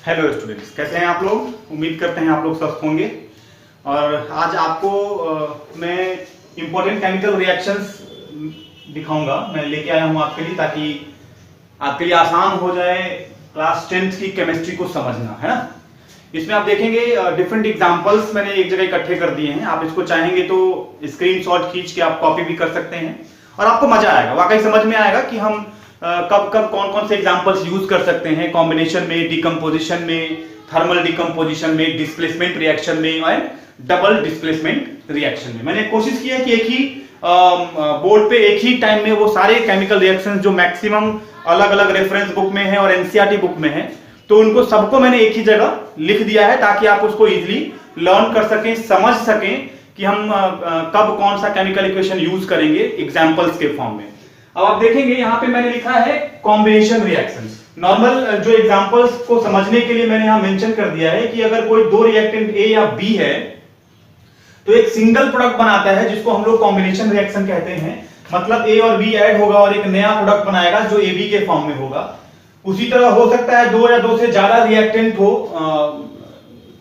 Hello students, कैसे हैं आप लोग। उम्मीद करते हैं आप लोग स्वस्थ होंगे। और आज आपको मैं इंपॉर्टेंट केमिकल रिएक्शंस दिखाऊंगा। मैं लेके आया हूं आपके लिए, ताकि आपके लिए आसान हो जाए क्लास 10th की केमिस्ट्री को समझना, है ना। इसमें आप देखेंगे डिफरेंट एग्जांपल्स मैंने एक जगह इकट्ठे कर दिए हैं। आप इसको चाहेंगे तो स्क्रीनशॉट खींच के आप कॉपी भी कर सकते हैं और आपको मजा आएगा, वाकई समझ में आएगा कि हम कब कब कौन कौन से एग्जांपल्स यूज कर सकते हैं कॉम्बिनेशन में, डिकम्पोजिशन में, थर्मल डिकम्पोजिशन में, डिस्प्लेसमेंट रिएक्शन में और डबल डिस्प्लेसमेंट रिएक्शन में। मैंने कोशिश की है कि एक ही बोर्ड पे एक ही टाइम में वो सारे केमिकल रिएक्शंस जो मैक्सिमम अलग अलग रेफरेंस बुक में है और एनसीईआरटी बुक में है, तो उनको सबको मैंने एक ही जगह लिख दिया है, ताकि आप उसको इजीली लर्न कर सकें, समझ सकें कि हम कब कौन सा केमिकल इक्वेशन यूज करेंगे एग्जांपल्स के फॉर्म में। अब आप देखेंगे यहाँ पे मैंने लिखा है कॉम्बिनेशन रिएक्शंस। नॉर्मल जो एग्जांपल्स को समझने के लिए मैंने यहाँ मेंशन कर दिया है कि अगर कोई दो रिएक्टेंट ए या बी है तो एक सिंगल प्रोडक्ट बनाता है, जिसको हम लोग कॉम्बिनेशन रिएक्शन कहते हैं। मतलब ए और बी ऐड होगा और एक नया प्रोडक्ट बनाएगा जो ए बी के फॉर्म में होगा। उसी तरह हो सकता है दो या दो से ज्यादा रिएक्टेंट हो,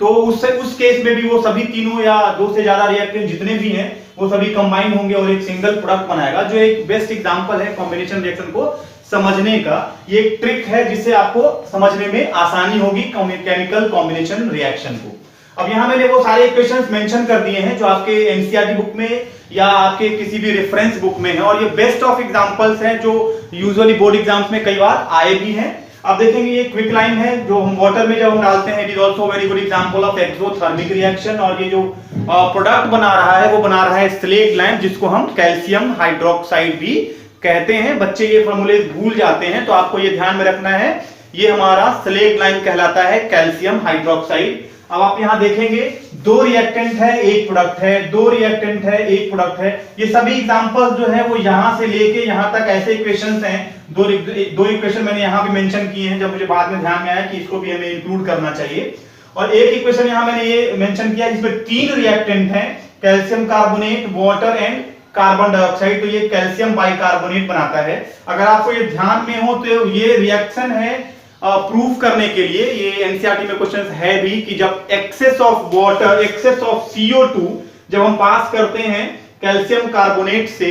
तो उस केस में भी वो सभी तीनों या दो से ज्यादा रिएक्टेंट जितने भी हैं वो सभी कंबाइन होंगे और एक सिंगल प्रोडक्ट बनाएगा, जो एक बेस्ट एग्जांपल है कॉम्बिनेशन रिएक्शन को समझने का। ये एक ट्रिक है जिससे आपको समझने में आसानी होगी केमिकल कॉम्बिनेशन रिएक्शन को। अब यहां मैंने वो सारे इक्वेशंस मेंशन कर दिए हैं जो आपके एनसीईआरटी बुक में या आपके किसी भी रेफरेंस बुक में है, और ये बेस्ट ऑफ एग्जांपल्स हैं जो यूजुअली बोर्ड एग्जाम्स में कई बार आए भी हैं। अब देखेंगे ये क्विक लाइन है जो हम वाटर में जब हम डालते हैं, it is also very good example of exothermic reaction. और ये जो प्रोडक्ट बना रहा है वो बना रहा है स्लेट लाइम, जिसको हम कैल्शियम हाइड्रोक्साइड भी कहते हैं। बच्चे ये फॉर्मूले भूल जाते हैं, तो आपको ये ध्यान में रखना है, ये हमारा स्लेट लाइम कहलाता है कैल्शियम हाइड्रोक्साइड। अब आप यहां देखेंगे दो रिएक्टेंट है एक प्रोडक्ट है, दो रिएक्टेंट है एक प्रोडक्ट है। ये सभी एग्जांपल्स जो है वो यहां से लेके यहां तक ऐसे इक्वेशंस हैं। दो इक्वेशन मैंने यहां भी मेंशन किए हैं, जब मुझे बाद में ध्यान में आया कि इसको भी हमें इंक्लूड करना चाहिए। और एक इक्वेशन यहां मैंने ये मेंशन किया जिसमें तीन रिएक्टेंट हैं, calcium carbonate, water and carbon dioxide. तो ये कैल्शियम बाइकार्बोनेट बनाता है। अगर आपको ये ध्यान में हो तो ये रिएक्शन है प्रूफ करने के लिए, ये एनसीईआरटी में क्वेश्चन है भी, कि जब excess of water, excess of CO2 जब हम पास करते हैं कैल्शियम कार्बोनेट से,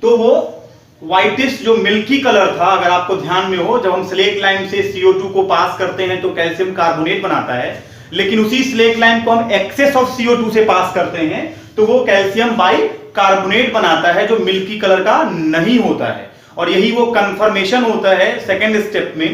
तो वो व्हाइटिश जो मिल्की कलर था, अगर आपको ध्यान में हो, जब हम स्लेट लाइम से CO2 को पास करते हैं तो कैल्शियम कार्बोनेट बनाता है। लेकिन उसी स्लेट लाइम को हम एक्सेस ऑफ CO2 से पास करते हैं तो वो कैल्शियम बाइकार्बोनेट बनाता है, जो मिल्की कलर का नहीं होता है। और यही वो कंफर्मेशन होता है सेकेंड स्टेप में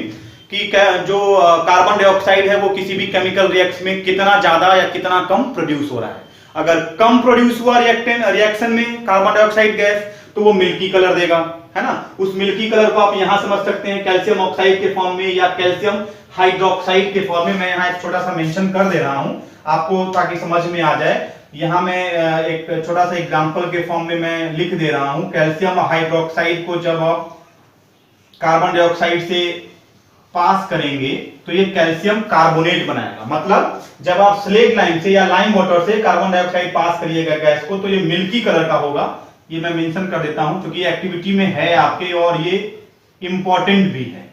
कि जो कार्बन डाइऑक्साइड है वो किसी भी केमिकल रिएक्शन में कितना ज्यादा या कितना कम प्रोड्यूस हो रहा है। अगर कम प्रोड्यूस हुआ रिएक्शन में कार्बन डाइऑक्साइड गैस, तो वो मिल्की कलर देगा, है ना। उस मिल्की कलर को आप यहां समझ सकते हैं कैल्शियम ऑक्साइड के फॉर्म में या कैल्शियम हाइड्रोक्साइड के फॉर्म में। मैं यहां एक छोटा सा मेंशन कर दे रहा हूं आपको, ताकि समझ में आ जाए। यहां मैं एक छोटा सा एग्जांपल के फॉर्म में मैं लिख दे रहा हूं, कैल्शियम हाइड्रोक्साइड को जब आप कार्बन डाइऑक्साइड से पास करेंगे तो ये कैल्शियम कार्बोनेट बनाएगा। मतलब जब आप स्लेट लाइम से या लाइम वाटर से कार्बन डाइऑक्साइड पास करिएगा गैस को, तो ये मिल्की कलर का होगा। ये मैं मेंशन कर देता हूं क्योंकि एक्टिविटी में है आपके और ये इंपॉर्टेंट भी है,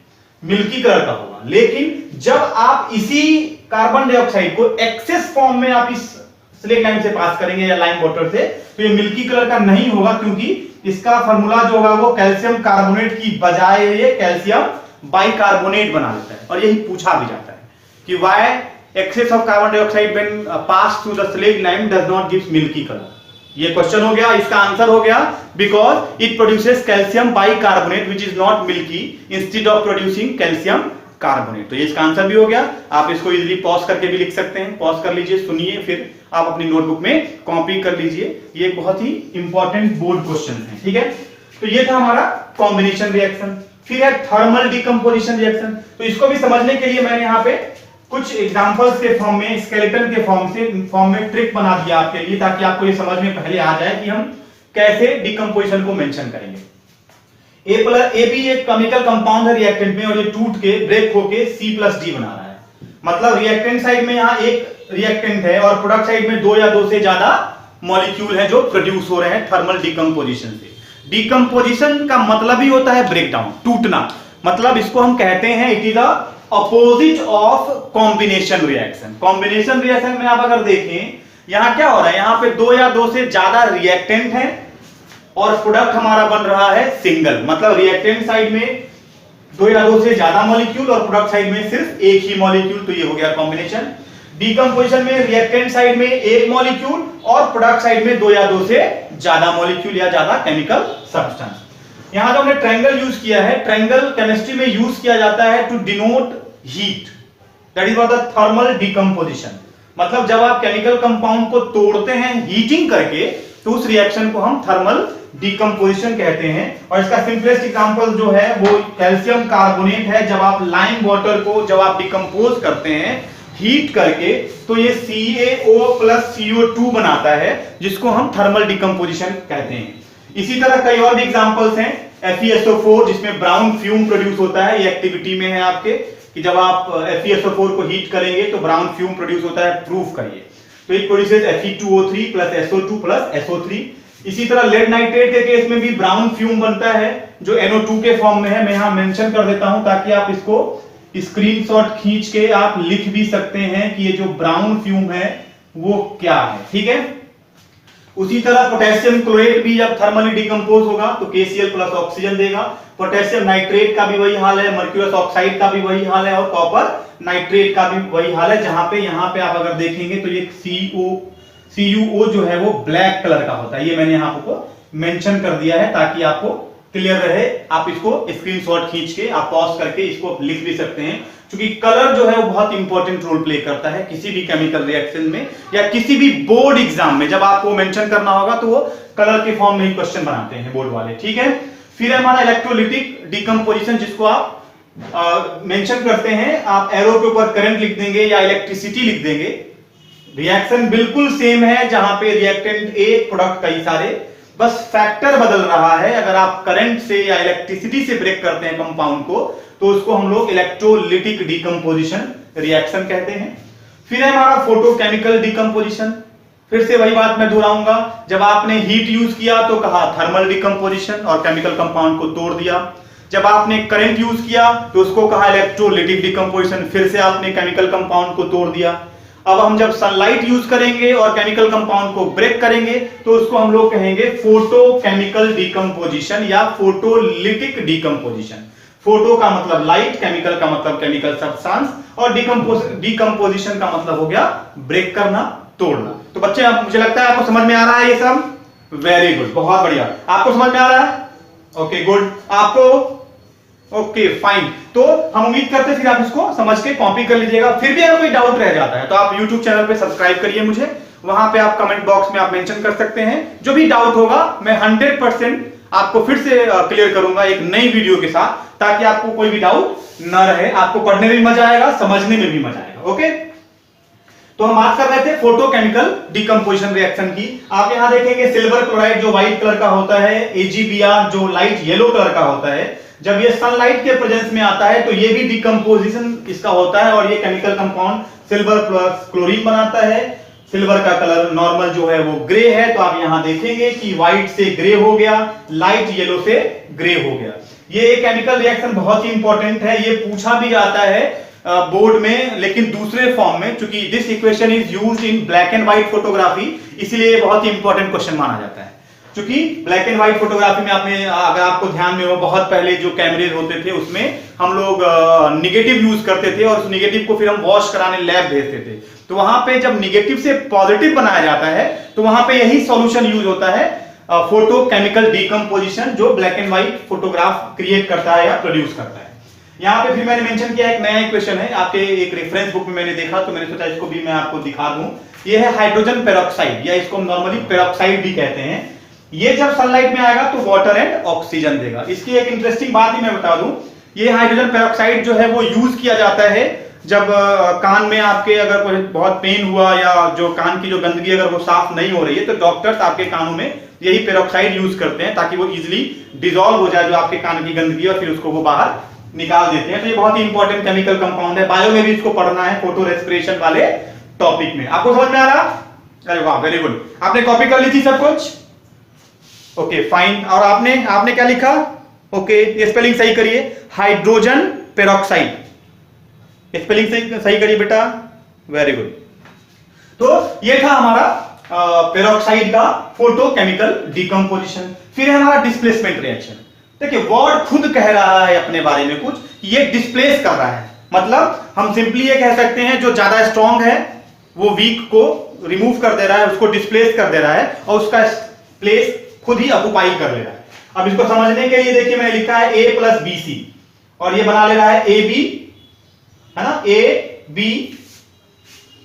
मिल्की कलर का होगा। लेकिन जब आप इसी कार्बन डाइऑक्साइड को एक्सेस फॉर्म में आप इस स्लेट लाइम से पास करेंगे या लाइम वाटर से, तो ये मिल्की कलर का नहीं होगा, क्योंकि इसका फॉर्मूला जो होगा वो कैल्शियम कार्बोनेट की बजाय ये कैल्शियम बाइकार्बोनेट बना देता है। और यही पूछा भी जाता है कि why excess of carbon dioxide when pass through the slaked lime does not gives milky colour. ये क्वेश्चन हो गया, इसका आंसर हो गया because it produces calcium bicarbonate which is not milky instead of producing calcium carbonate. तो ये इसका answer भी हो गया। आप इसको इजीली पॉज करके भी लिख सकते हैं। पॉज कर लीजिए, सुनिए, फिर आप अपनी नोटबुक में कॉपी कर लीजिए। ये बहुत ही इंपॉर्टेंट बोर्ड क्वेश्चन है, ठीक है। तो ये था हमारा कॉम्बिनेशन रिएक्शन। फिर है थर्मल डिकम्पोजिशन रिएक्शन। तो इसको भी समझने के लिए मैंने यहाँ पे कुछ एग्जांपल्स के फॉर्म में, स्केलेटन के फॉर्म में ट्रिक बना दिया आपके लिए, ताकि आपको ये समझ में पहले आ जाए कि हम कैसे डिकम्पोजिशन को मेंशन करेंगे। AB एक केमिकल कंपाउंड है रिएक्टेंट में, और ये टूट के ब्रेक होके C+D बना रहा है। मतलब रिएक्टेंट साइड में यहां एक रिएक्टेंट है और प्रोडक्ट साइड में दो या दो से ज्यादा मॉलिक्यूल है जो प्रोड्यूस हो रहे हैं थर्मल डिकम्पोजिशन से। डिकम्पोजिशन का मतलब ही होता है ब्रेकडाउन, टूटना। मतलब इसको हम कहते हैं it is a opposite of combination reaction. Combination reaction में आप अगर देखें, यहां क्या हो रहा है, यहां पे दो या दो से ज्यादा रिएक्टेंट है और प्रोडक्ट हमारा बन रहा है सिंगल। मतलब रिएक्टेंट साइड में दो या दो से ज्यादा मॉलिक्यूल और प्रोडक्ट साइड में सिर्फ एक ही मॉलिक्यूल, तो ये हो गया कॉम्बिनेशन। डीकंपोजिशन में रिएक्टेंट साइड में एक मॉलिक्यूल और प्रोडक्ट साइड में दो या दो से ज्यादा मॉलिक्यूल या ज्यादा केमिकल सब्सटेंस। यहां जो हमने ट्रायंगल यूज किया है, ट्रायंगल केमिस्ट्री में यूज किया जाता है to denote heat, that is the thermal decomposition. मतलब जब आप केमिकल कंपाउंड को तोड़ते हैं हीटिंग करके, तो उस रिएक्शन को हम थर्मल डीकंपोजिशन कहते हैं। और इसका सिंपलेस्ट एग्जांपल जो है वो कैल्शियम कार्बोनेट है। जब आप लाइम वाटर को जब आप डिकंपोज करते हैं हीट करके, तो ये CaO प्लस CO2 बनाता है, जिसको हम थर्मल डीकंपोजिशन कहते हैं। इसी तरह कई और भी एग्जांपल्स हैं। FeSO4 जिसमें ब्राउन फ्यूम प्रोड्यूस होता है, ये एक्टिविटी में है आपके कि जब आप FeSO4 को हीट करेंगे तो ब्राउन फ्यूम प्रोड्यूस होता है, प्रूफ करिए। तो it produces Fe2O3 plus SO2 plus SO3। इसी तरह लेड नाइट्रेट के केस में भी ब्राउन फ्यूम बनता है जो NO2 के फॉर्म में है। मैं यहां मेंशन कर देता हूं ताकि आप इसको स्क्रीनशॉट खींच के आप लिख भी सकते हैं कि ये जो ब्राउन फ्यूम है वो क्या है, ठीक है। उसी तरह पोटेशियम क्लोरेट भी जब थर्मली डिकम्पोज होगा तो KCl प्लस ऑक्सीजन देगा। पोटेशियम नाइट्रेट का भी वही हाल है, मर्क्यूरस ऑक्साइड का भी वही हाल है और कॉपर नाइट्रेट का भी वही हाल है। जहां पे यहां पे आप अगर देखेंगे तो ये CuO जो है वो ब्लैक कलर का होता है। ये मैंने यहां आपको मेंशन कर दिया है ताकि आपको क्लियर रहे। आप इसको स्क्रीनशॉट खींच के आप पॉज करके इसको लिख भी सकते हैं, क्योंकि कलर जो है वो बहुत इंपॉर्टेंट रोल प्ले करता है किसी भी केमिकल रिएक्शन में या किसी भी बोर्ड एग्जाम में। जब आपको मेंशन करना होगा तो वो कलर के फॉर्म में ही क्वेश्चन बनाते हैं बोर्ड वाले, ठीक है। फिर हमारा इलेक्ट्रोलिटिक डिकम्पोजिशन, जिसको आप मेंशन करते हैं, आप एरो के ऊपर करंट लिख देंगे या इलेक्ट्रिसिटी लिख देंगे। रिएक्शन बिल्कुल सेम है, जहां पे रिएक्टेंट एक प्रोडक्ट कई सारे, बस फैक्टर बदल रहा है। अगर आप करंट से या इलेक्ट्रिसिटी से ब्रेक करते हैं कंपाउंड को तो उसको हम लोग इलेक्ट्रोलिटिक डिकम्पोजिशन रिएक्शन कहते हैं। फिर है हमारा फोटोकेमिकल डिकम्पोजिशन। फिर से वही बात मैं दोहराऊंगा, जब आपने हीट यूज किया तो कहा थर्मल डिकम्पोजिशन और केमिकल कंपाउंड को तोड़ दिया। जब आपने करंट यूज किया तो उसको कहा इलेक्ट्रोलिटिक डिकम्पोजिशन, फिर से आपने केमिकल कंपाउंड को तोड़ दिया। अब हम जब सनलाइट यूज करेंगे और केमिकल कंपाउंड को ब्रेक करेंगे तो उसको हम लोग कहेंगे फोटोकेमिकल डिकम्पोजिशन या फोटोलिटिक डिकम्पोजिशन। फोटो का मतलब लाइट, केमिकल का मतलब केमिकल सब्सटेंस और डिकम्पोजिशन का मतलब हो गया ब्रेक करना, तोड़ना। तो बच्चे मुझे लगता है आपको समझ में आ रहा है ये सब। वेरी गुड, बहुत बढ़िया। आपको समझ में आ रहा है? Okay good. आपको ओके फाइन। तो हम उम्मीद करते हैं फिर आप इसको समझ के कॉपी कर लीजिएगा। फिर भी अगर कोई डाउट रह जाता है तो आप YouTube चैनल पे सब्सक्राइब करिए मुझे, वहां पे आप कमेंट बॉक्स में आप मेंशन कर सकते हैं। जो भी डाउट होगा मैं 100% आपको फिर से क्लियर करूंगा एक नई वीडियो के साथ, ताकि आपको कोई भी डाउट न रहे। आपको पढ़ने में भी मजा आएगा, समझने में भी मजा आएगा। ओके, तो हम बात कर रहे थे फोटोकेमिकल डिकम्पोजिशन रिएक्शन की। आप यहां देखेंगे सिल्वर क्लोराइड जो व्हाइट कलर का होता है, AgBr जो लाइट येलो कलर का होता है, जब ये सनलाइट के प्रेजेंस में आता है तो ये भी डिकम्पोजिशन इसका होता है और ये chemical compound silver plus chlorine बनाता है। सिल्वर का कलर नॉर्मल जो है वो ग्रे है, तो आप यहां देखेंगे कि व्हाइट से ग्रे हो गया, लाइट येलो से ग्रे हो गया। ये केमिकल रिएक्शन बहुत ही इंपॉर्टेंट है, ये पूछा भी जाता है बोर्ड में, लेकिन दूसरे फॉर्म में, क्योंकि this equation is used in black and white photography, इसलिए बहुत ही इंपॉर्टेंट क्वेश्चन माना जाता है। क्योंकि ब्लैक एंड व्हाइट फोटोग्राफी में आपने, अगर आपको ध्यान में हो, बहुत पहले जो कैमरे होते थे उसमें हम लोग निगेटिव यूज करते थे और उस निगेटिव को फिर हम वॉश कराने लैब भेजते थे। तो वहां पे जब निगेटिव से पॉजिटिव बनाया जाता है तो वहां पे यही सॉल्यूशन यूज होता है, फोटोकेमिकल डिकम्पोजिशन, जो black and white photograph create करता है या प्रोड्यूस करता है। यहाँ पे फिर मैंने मेंशन किया एक नया इक्वेशन है, आपके एक रेफरेंस बुक में मैंने देखा तो मैंने सोचा इसको भी मैं आपको दिखा दूं। ये है हाइड्रोजन पेरोक्साइड, या इसको नॉर्मली पेरोक्साइड भी कहते हैं। ये जब सनलाइट में आएगा तो वाटर एंड ऑक्सीजन देगा। इसकी एक इंटरेस्टिंग बात ही मैं बता दूं, ये हाइड्रोजन पेरोक्साइड जो है वो यूज किया जाता है जब कान में आपके अगर कोई बहुत पेन हुआ या जो कान की जो गंदगी अगर वो साफ नहीं हो रही है, तो डॉक्टर्स आपके कानों में यही पेरोक्साइड यूज करते हैं ताकि वो इजिली डिसॉल्व हो जाए जो आपके कान की गंदगी, और फिर उसको वो बाहर निकाल देते हैं। तो ये बहुत ही इंपॉर्टेंट केमिकल कंपाउंड है, बायो में भी इसको पढ़ना है फोटो रेस्पिरेशन वाले टॉपिक में। आपको समझ में आ रहा? अरे वाह, वेरी गुड। आपने कॉपी कर ली थी सब कुछ? Okay fine. और आपने क्या लिखा? ओके, ये स्पेलिंग सही करिए, हाइड्रोजन पेरोक्साइड। स्पेलिंग सही करिए बेटा, वेरी गुड। तो ये था हमारा पेरोक्साइड का फोटोकेमिकल डिकम्पोजिशन। फिर है हमारा डिस्प्लेसमेंट रिएक्शन। देखिए वर्ड खुद कह रहा है अपने बारे में कुछ, ये डिस्प्लेस कर रहा है, मतलब हम सिंपली ये कह सकते हैं जो ज्यादा स्ट्रांग है वो वीक को रिमूव कर दे रहा है, उसको डिस्प्लेस कर दे रहा है और उसका प्लेस खुद ही ऑक्युपाई कर ले रहा है। अब इसको समझने के लिए देखिए मैंने लिखा है ए प्लस बी सी और ये बना ले रहा है ए बी, है ना, ए बी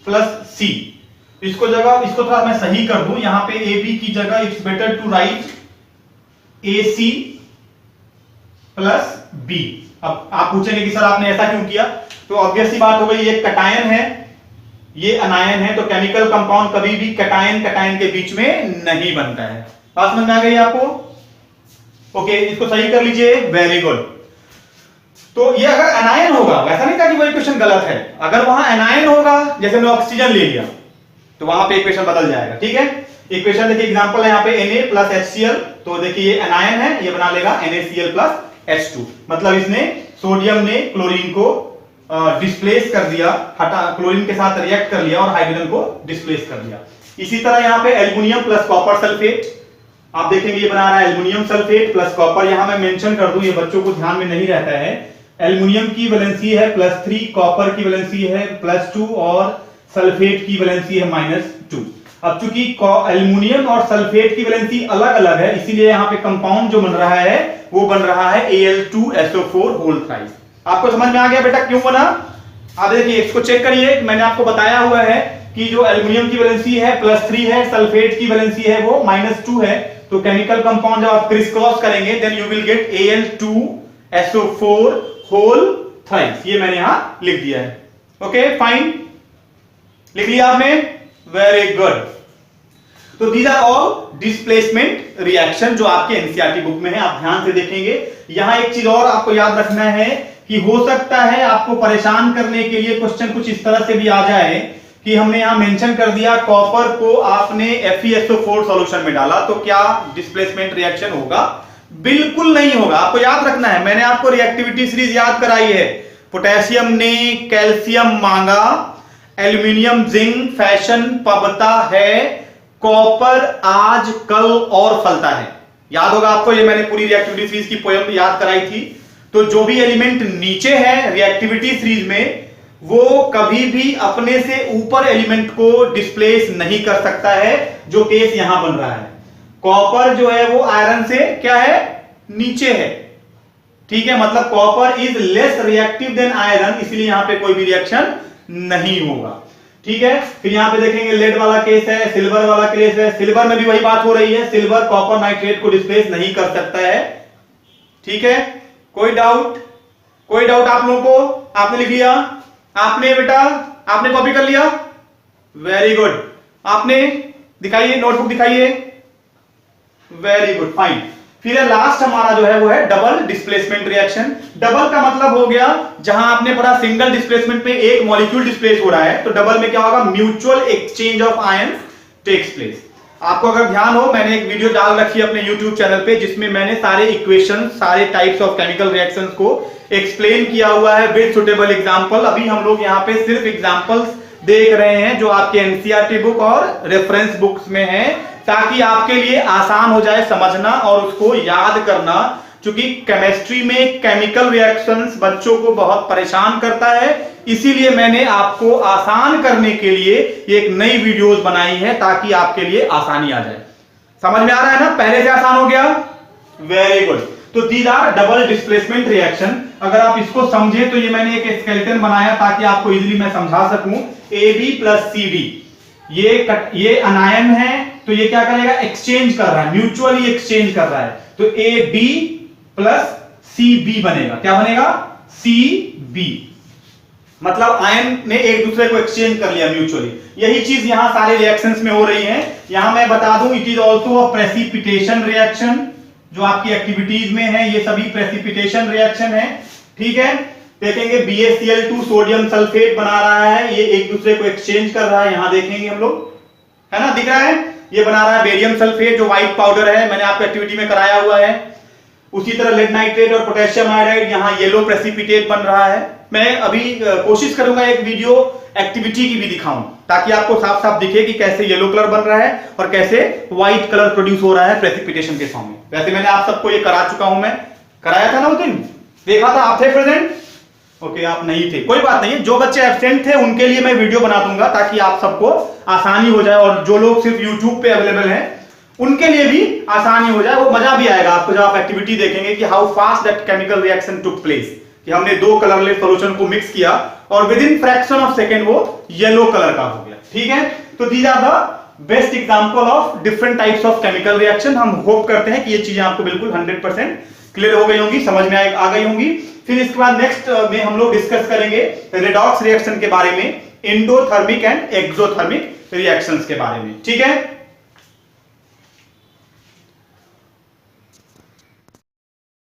प्लस सी। इसको थोड़ा मैं सही कर दूं, यहां पे ए बी की जगह it's better to write A C plus B. अब आप पूछेंगे कि सर आपने ऐसा क्यों किया, तो ऑब्वियस सी बात हो गई, ये कटायन है ये अनायन है, तो केमिकल कंपाउंड कभी भी कटायन कटायन के बीच में नहीं बनता है। बात समझ में आ गई आपको? ओके, इसको सही कर लीजिए, वेरी गुड। तो ये अगर अनायन होगा, वैसा नहीं था कि वो इक्वेशन गलत है, अगर वहां अनायन होगा, जैसे हमने ऑक्सीजन ले लिया तो वहां पे इक्वेशन बदल जाएगा। ठीक है, इक्वेशन देखिए एग्जांपल है यहाँ पे Na प्लस HCl, तो देखिए ये अनायन है, ये बना लेगा NaCl प्लस H2, मतलब इसने सोडियम ने क्लोरीन को डिस्प्लेस कर दिया, हटा क्लोरीन के साथ रिएक्ट कर लिया और हाइड्रोजन को डिस्प्लेस कर दिया। इसी तरह यहाँ पे एल्युमिनियम प्लस कॉपर सल्फेट, आप देखेंगे ये बना रहा है एल्युमिनियम सल्फेट प्लस कॉपर। यहां मैं मेंशन कर दूं, ये बच्चों को ध्यान में नहीं रहता है, एल्युमिनियम की वैलेंसी है +3, कॉपर की वैलेंसी है +2 और सल्फेट की वैलेंसी है -2। अब चूंकि एल्युमिनियम और सल्फेट की वैलेंसी अलग अलग है, इसीलिए यहाँ पे कंपाउंड जो बन रहा है वो बन रहा है Al2SO4 होल थ्राइस। आपको समझ में आ गया बेटा क्यों बना? आप देखिए इसको चेक करिए, मैंने आपको बताया हुआ है कि जो एल्युमिनियम की वैलेंसी है +3 है, सल्फेट की वैलेंसी है वो -2 है, तो केमिकल कंपाउंड जब आप क्रिस क्रॉस करेंगे then you will get Al2SO4 whole thrice. ये मैंने यहां लिख दिया है। ओके फाइन, लिख लिया आपने, वेरी गुड। तो these are all displacement reaction जो आपके एनसीईआरटी बुक में है, आप ध्यान से देखेंगे। यहां एक चीज और आपको याद रखना है कि हो सकता है आपको परेशान करने के लिए क्वेश्चन कुछ इस तरह से भी आ जाए कि हमने यहां मेंशन कर दिया कॉपर को आपने FeSO4 सॉल्यूशन में डाला तो क्या डिस्प्लेसमेंट रिएक्शन होगा? बिल्कुल नहीं होगा। आपको याद रखना है, मैंने आपको रिएक्टिविटी सीरीज याद कराई है, पोटेशियम ने कैल्शियम मांगा, एल्यूमिनियम जिंक फैशन पबता है, कॉपर आज कल और फलता है। याद होगा आपको, ये मैंने पूरी रिएक्टिविटी सीरीज की पोएम याद कराई थी। तो जो भी एलिमेंट नीचे है रिएक्टिविटी सीरीज में वो कभी भी अपने से ऊपर एलिमेंट को डिस्प्लेस नहीं कर सकता है, जो केस यहां बन रहा है। कॉपर जो है वो आयरन से क्या है, नीचे है। ठीक है, मतलब copper is less reactive than iron, इसलिए यहां पे कोई भी रिएक्शन नहीं होगा। ठीक है, फिर यहां पे देखेंगे लेड वाला केस है, सिल्वर वाला केस है, सिल्वर में भी वही बात हो रही है, सिल्वर कॉपर नाइट्रेट को डिस्प्लेस नहीं कर सकता है। ठीक है, कोई डाउट आप लोगों को? आपने लिख लिया? आपने बेटा आपने कॉपी कर लिया? Very good. आपने दिखाइए, नोटबुक दिखाइए, वेरी गुड फाइन। फिर लास्ट हमारा जो है वो है डबल डिस्प्लेसमेंट रिएक्शन। डबल का मतलब हो गया जहां आपने पढ़ा सिंगल डिस्प्लेसमेंट में एक मॉलिक्यूल डिस्प्लेस हो रहा है, तो डबल में क्या होगा, mutual exchange of ions takes place. आपको अगर ध्यान हो, मैंने एक वीडियो डाल रखी है अपने YouTube चैनल पे जिसमें मैंने सारे इक्वेशन, सारे टाइप्स ऑफ केमिकल रिएक्शंस को एक्सप्लेन किया हुआ है विद सुटेबल एग्जांपल। अभी हम लोग यहाँ पे सिर्फ एग्जांपल्स देख रहे हैं जो आपके एनसीईआरटी बुक और रेफरेंस बुक्स में है, ताकि आपके लिए आसान हो जाए समझना और उसको याद करना। क्योंकि केमिस्ट्री में केमिकल रिएक्शंस बच्चों को बहुत परेशान करता है, इसीलिए मैंने आपको आसान करने के लिए एक नई वीडियोस बनाई है ताकि आपके लिए आसानी आ जाए। समझ में आ रहा है ना? पहले से आसान हो गया, वेरी गुड। तो these are double displacement reaction. अगर आप इसको समझे तो ये मैंने एक स्केलेटन बनाया ताकि आपको इजीली मैं समझा सकूं। AB प्लस CD, ये अनायन है, तो ये क्या करेगा, एक्सचेंज कर रहा है, म्यूचुअली एक्सचेंज कर रहा है, तो AB प्लस CB बनेगा। क्या बनेगा, CB, मतलब आयन ने एक दूसरे को एक्सचेंज कर लिया म्यूचुअली। यही चीज यहां सारे रिएक्शंस में हो रही है। यहां मैं बता दूं it is also a precipitation reaction, जो आपकी एक्टिविटीज में है ये सभी प्रेसिपिटेशन रिएक्शन है। ठीक है, देखेंगे BaCl2 सोडियम सल्फेट बना रहा है, ये एक दूसरे को एक्सचेंज कर रहा है, यहां देखेंगे हम लोग, है ना, दिख रहा है। ये बना रहा है बेरियम सल्फेट जो व्हाइट पाउडर है, मैंने आपको एक्टिविटी में कराया हुआ है। उसी तरह लेड नाइट्रेट और पोटेशियम आयोडाइड, यहां येलो प्रेसिपिटेट बन रहा है। मैं अभी कोशिश करूंगा एक वीडियो एक्टिविटी की भी दिखाऊं, ताकि आपको साफ साफ दिखे कि कैसे येलो कलर बन रहा है और कैसे व्हाइट कलर प्रोड्यूस हो रहा है प्रेसिपिटेशन के फॉर्म में। वैसे मैंने आप सबको ये करा चुका हूं, मैं कराया था ना उस दिन, देखा था, आप थे प्रेजेंट? ओके, आप नहीं थे, कोई बात नहीं है। जो बच्चे एब्सेंट थे उनके लिए मैं वीडियो बना दूंगा ताकि आप सबको आसानी हो जाए, और जो लोग सिर्फ यूट्यूब पे अवेलेबल हैं उनके लिए भी आसानी हो जाए। वो मजा भी आएगा आपको जब आप एक्टिविटी देखेंगे कि how fast that chemical reaction took place, कि हमने दो कलरलेस सॉल्यूशन को मिक्स किया और within fraction of second वो येलो कलर का हो गया। ठीक है, तो these are the best example of different types of chemical reaction. हम होप करते हैं कि ये चीजें आपको बिल्कुल 100% क्लियर हो गई होंगी, समझ में आ गई होंगी। फिर इसके बाद नेक्स्ट में हम लोग डिस्कस करेंगे रेडॉक्स रिएक्शन के बारे में, एंडोथर्मिक एंड एक्सोथर्मिक रिएक्शंस के बारे में। ठीक है।